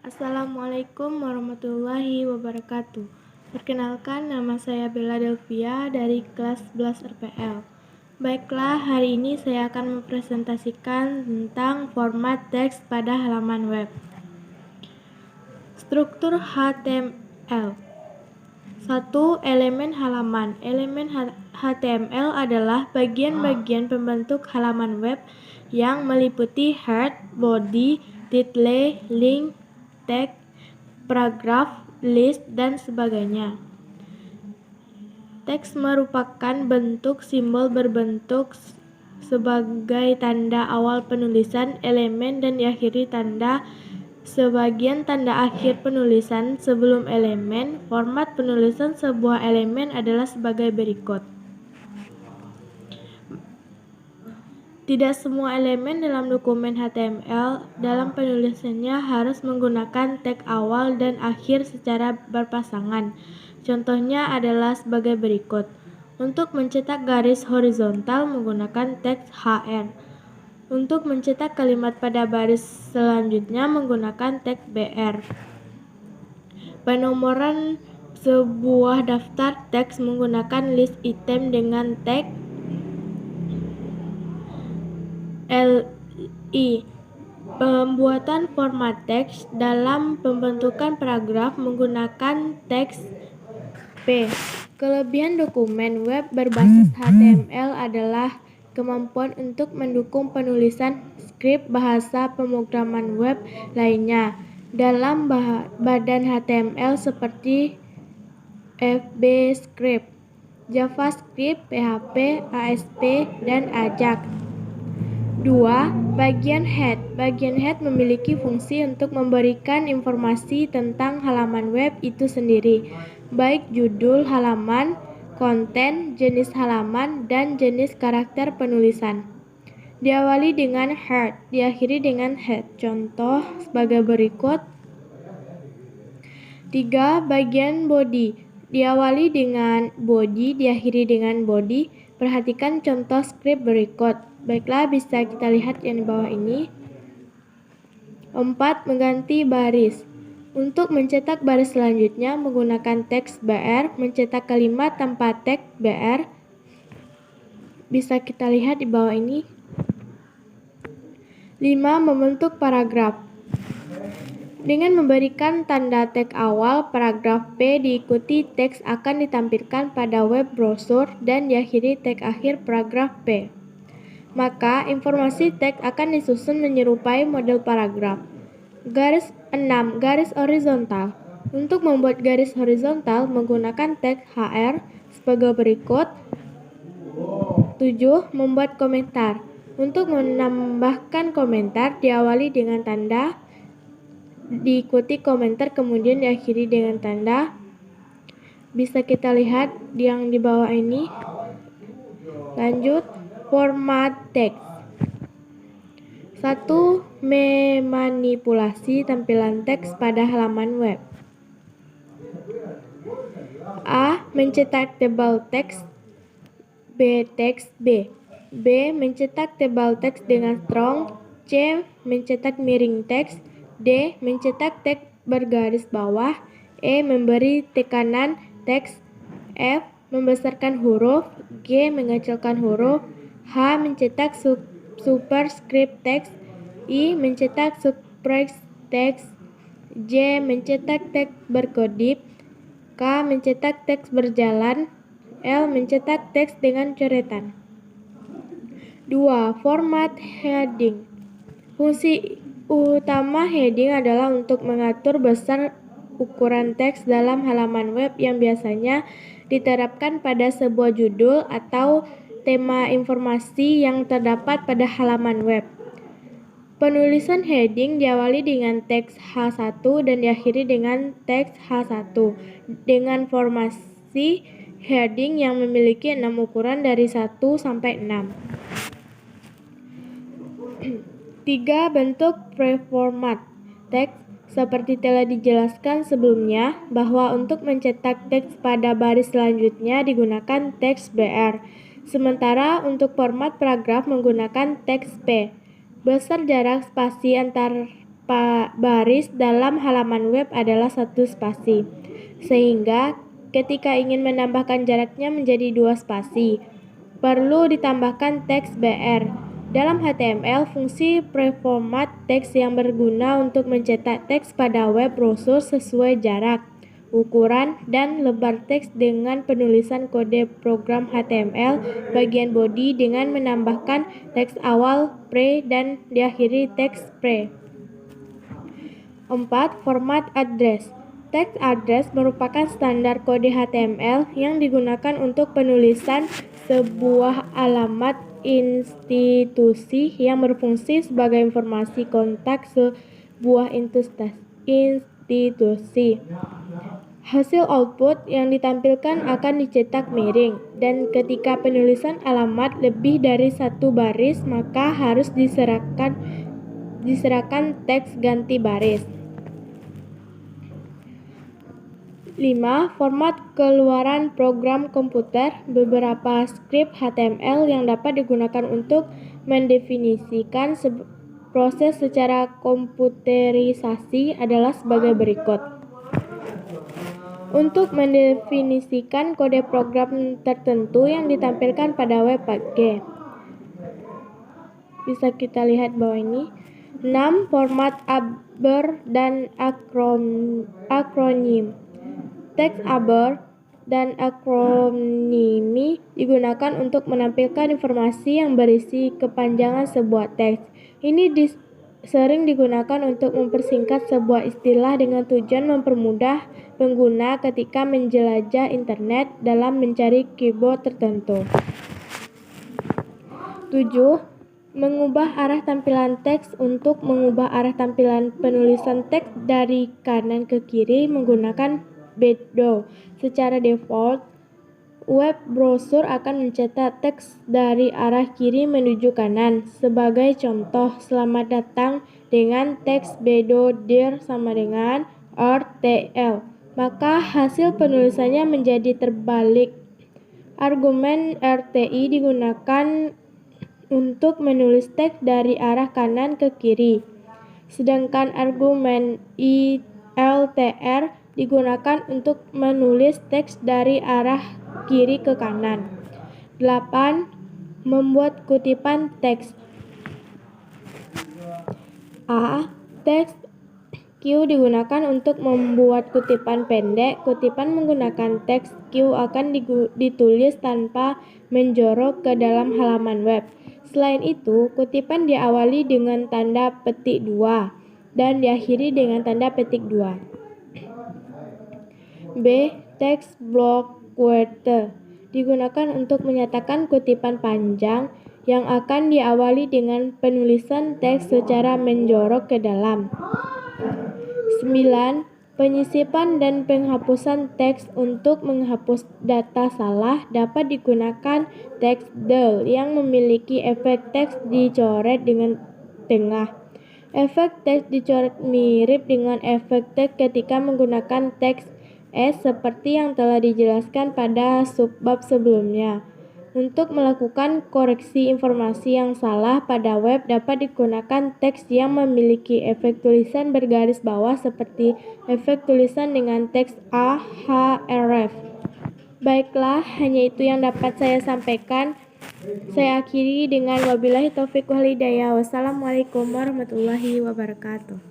Assalamualaikum warahmatullahi wabarakatuh. Perkenalkan, nama saya Bella Delvia dari kelas 11 RPL. Baiklah, hari ini saya akan mempresentasikan tentang format teks pada halaman web. Struktur HTML. 1. Elemen halaman. Elemen HTML adalah bagian-bagian pembentuk halaman web yang meliputi head, body, title, link, tag, paragraf, list, dan sebagainya. Teks merupakan bentuk simbol berbentuk sebagai tanda awal penulisan elemen dan diakhiri tanda sebagian tanda akhir penulisan sebelum elemen. Format penulisan sebuah elemen adalah sebagai berikut. Tidak semua elemen dalam dokumen HTML dalam penulisannya harus menggunakan tag awal dan akhir secara berpasangan. Contohnya adalah sebagai berikut. Untuk mencetak garis horizontal menggunakan tag HR. Untuk mencetak kalimat pada baris selanjutnya menggunakan tag BR. Penomoran sebuah daftar teks menggunakan list item dengan tag LI. Pembuatan format teks dalam pembentukan paragraf menggunakan teks P. Kelebihan dokumen web berbasis HTML adalah kemampuan untuk mendukung penulisan skrip bahasa pemrograman web lainnya dalam badan HTML seperti VBScript, JavaScript, PHP, ASP, dan AJAX. 2. Bagian head. Bagian head memiliki fungsi untuk memberikan informasi tentang halaman web itu sendiri, baik judul halaman, konten, jenis halaman, dan jenis karakter penulisan. Diawali dengan head, diakhiri dengan head. Contoh sebagai berikut. 3. Bagian body. Diawali dengan body, diakhiri dengan body. Perhatikan contoh skrip berikut. Baiklah, bisa kita lihat yang di bawah ini. 4. Mengganti baris. Untuk mencetak baris selanjutnya menggunakan teks BR, mencetak kalimat tanpa tag BR. Bisa kita lihat di bawah ini. 5. Membentuk paragraf. Dengan memberikan tanda tag awal, paragraf P diikuti teks akan ditampilkan pada web browser dan diakhiri tag akhir paragraf P. Maka, informasi teks akan disusun menyerupai model paragraf. Garis 6. Garis horizontal. Untuk membuat garis horizontal menggunakan tag HR sebagai berikut. 7. Membuat komentar. Untuk menambahkan komentar diawali dengan tanda, diikuti komentar, kemudian diakhiri dengan tanda. Bisa kita lihat yang di bawah ini. Lanjut, format teks. 1. Memanipulasi tampilan teks pada halaman web. A. Mencetak tebal teks. B. Teks B. B. Mencetak tebal teks dengan strong. C. Mencetak miring teks. D. Mencetak teks bergaris bawah. E. Memberi tekanan teks. F. Membesarkan huruf. G. Mengecilkan huruf. H. Mencetak superscript teks. I. Mencetak suffix teks. J. Mencetak teks berkedip. K. Mencetak teks berjalan. L. Mencetak teks dengan coretan. 2. Format heading. Fungsi utama heading adalah untuk mengatur besar ukuran teks dalam halaman web yang biasanya diterapkan pada sebuah judul atau tema informasi yang terdapat pada halaman web. Penulisan heading diawali dengan teks H1 dan diakhiri dengan teks H1 dengan formasi heading yang memiliki 6 ukuran dari 1 sampai 6. 3. Bentuk preformat teks. Seperti telah dijelaskan sebelumnya, bahwa untuk mencetak teks pada baris selanjutnya digunakan teks BR, sementara untuk format paragraf menggunakan teks P. Besar jarak spasi antar baris dalam halaman web adalah 1 spasi. Sehingga ketika ingin menambahkan jaraknya menjadi 2 spasi, perlu ditambahkan teks BR. Dalam HTML, fungsi preformat teks yang berguna untuk mencetak teks pada web browser sesuai jarak, ukuran, dan lebar teks dengan penulisan kode program HTML bagian body dengan menambahkan teks awal pre dan diakhiri teks pre. 4. Format address. Text address merupakan standar kode HTML yang digunakan untuk penulisan sebuah alamat institusi yang berfungsi sebagai informasi kontak sebuah institusi. Hasil output yang ditampilkan akan dicetak miring, dan ketika penulisan alamat lebih dari 1 baris, maka harus diserahkan teks ganti baris. 5. Format keluaran program komputer. Beberapa skrip HTML yang dapat digunakan untuk mendefinisikan proses secara komputerisasi adalah sebagai berikut. Untuk mendefinisikan kode program tertentu yang ditampilkan pada web page, bisa kita lihat bawah ini. 6. Format aber dan akronim. Teks aber dan akronimi digunakan untuk menampilkan informasi yang berisi kepanjangan sebuah teks. Ini sering digunakan untuk mempersingkat sebuah istilah dengan tujuan mempermudah pengguna ketika menjelajah internet dalam mencari keyword tertentu. 7. Mengubah arah tampilan teks. Untuk mengubah arah tampilan penulisan teks dari kanan ke kiri menggunakan Bedo. Secara default, web browser akan mencetak teks dari arah kiri menuju kanan. Sebagai contoh, selamat datang dengan teks Bedo dir sama dengan RTL. Maka hasil penulisannya menjadi terbalik. Argumen RTI digunakan untuk menulis teks dari arah kanan ke kiri, sedangkan argumen ILTR digunakan untuk menulis teks dari arah kiri ke kanan. 8. Membuat kutipan teks. A. Teks Q digunakan untuk membuat kutipan pendek. Kutipan menggunakan teks Q akan ditulis tanpa menjorok ke dalam halaman web. Selain itu, kutipan diawali dengan tanda petik 2 dan diakhiri dengan tanda petik 2. B. Teks block quote digunakan untuk menyatakan kutipan panjang yang akan diawali dengan penulisan teks secara menjorok ke dalam. 9. Penyisipan dan penghapusan teks. Untuk menghapus data salah dapat digunakan teks del yang memiliki efek teks dicoret dengan tengah. Efek teks dicoret mirip dengan efek teks ketika menggunakan teks S seperti yang telah dijelaskan pada subbab sebelumnya. Untuk melakukan koreksi informasi yang salah pada web dapat digunakan teks yang memiliki efek tulisan bergaris bawah seperti efek tulisan dengan teks ahref. Baiklah, hanya itu yang dapat saya sampaikan. Saya akhiri dengan wabillahi taufiq wal hidayah. Wassalamualaikum warahmatullahi wabarakatuh.